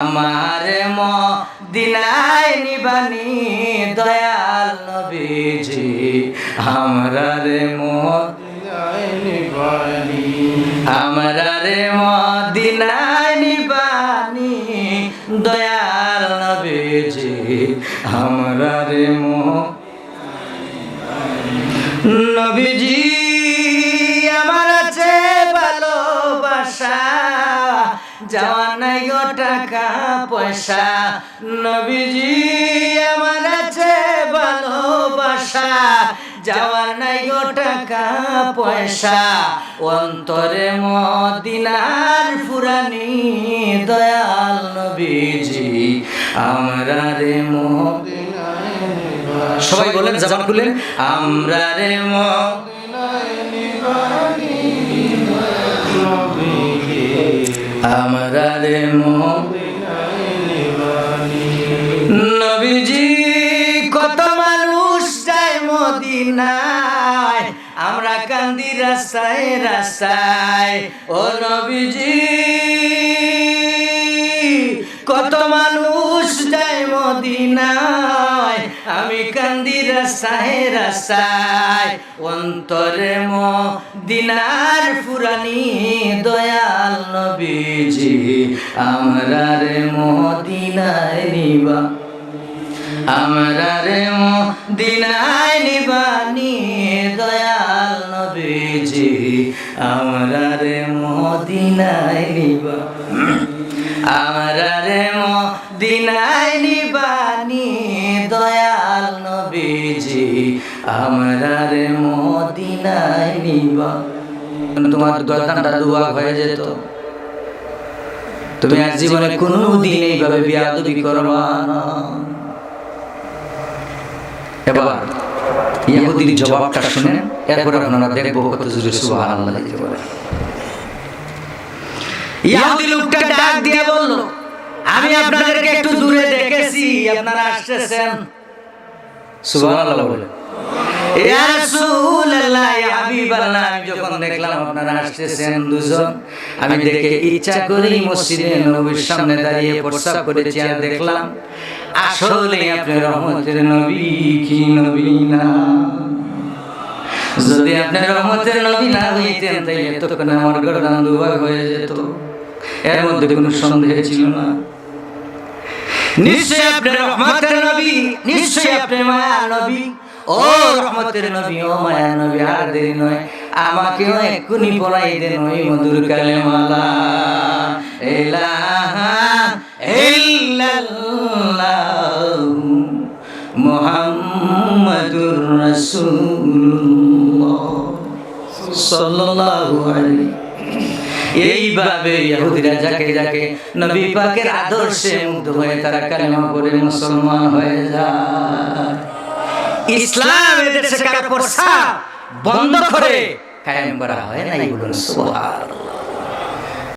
আমারে মদিনায় নিবানি দয়াল নবীজি, আমরা রে মদিনায় নিবানি, আমরা রে মদিনায় নিবানি দয়াল নবীজি, আমরা রে নবীজি আমার আছে ভালোবাসা, যাওয়া নাই গো টাকা পয়সা। নবীজি আমার আছে ভালোবাসা, যাওয়া নাই গো টাকা পয়সা। অন্তরে মদিনার ফুরানি দয়াল নবীজি, আমরা রে সবাই বলেন, জবান খুলেন, আমরা রে আমরা রে নবীজি। কত মানুষ যায় মদিনায়, আমরা কান্দি রাস্তায় রাস্তায়। ও নবীজি কত মানুষ যায় মদিনায়, আমি কান্দি রাস্তায় রাস্তায়। অন্তরে মদিনার ফুরানি দয়াল নবীজি, আমরা রে মদিনায় নিবা, আমরা রে মদিনায় নিবানি দয়াল নবীজি, আমরা রে মদিনায় নিবা, আমরা রে মদিনায় নিবানি দয়াল নবীজি, আমরা রে মদিনায় নিবা। তোমার গর্দানটা দুয়া হয়ে যেত, তুমি আর জীবনে কোনোদিন এইভাবে বিয়াদবি করবা না। এবার ইহুদির জবাবটা শুনে এরপর আপনারা দেখবো কত জোরে সুবহানাল্লাহ দিতে বলে। ইহুদি লোকটা ডাক দিয়ে বলল, আমি আপনাদেরকে একটু দূরে দেখেছি, আপনারা আসতেছেন। সুবহানাল্লাহ বলে, ইয়া রাসূলুল্লাহ, ইয়া হাবিবাল্লাহ, আমি যখন দেখলাম আপনারা আসতেছেন দুজন, আমি দেখে ইচ্ছা করেই মসজিদে নবীর সামনে দাঁড়িয়ে প্রস্তাব করেছি, আর দেখলাম আসলে আপনি রহমতের নবী কি নবী না। যদি আপনি রহমতের নবী না হইতেন তাইলে তখন আমার গর্দান দুভাগ হয়ে যেত, এর মধ্যে কোনো সন্দেহ ছিল না। নিশ্চয় আপনি রহমতের নবী, নিশ্চয় আপনি মায়া নবী। ও রহমতের নবী, ও মায়া নবী, আর দেরি নয়, আমাকেও এক্ষুনি পড়াই দেন ওই মধুর কালেমা লা ইলাহা ইল্লাল্লাহ মুহাম্মাদুর রাসূলুল্লাহ সাল্লাল্লাহু আলাইহি। এইভাবে ইহুদিরা যাকে যাকে নবী পাকের আদর্শে মুগ্ধ হয়ে তারা কালেমা পড়ে মুসলমান হয়ে যায়। ইসলাম এদেশে কার প্রসার বন্ধ করে কায়েম করা হয় না, বলুন সুবহানাল্লাহ।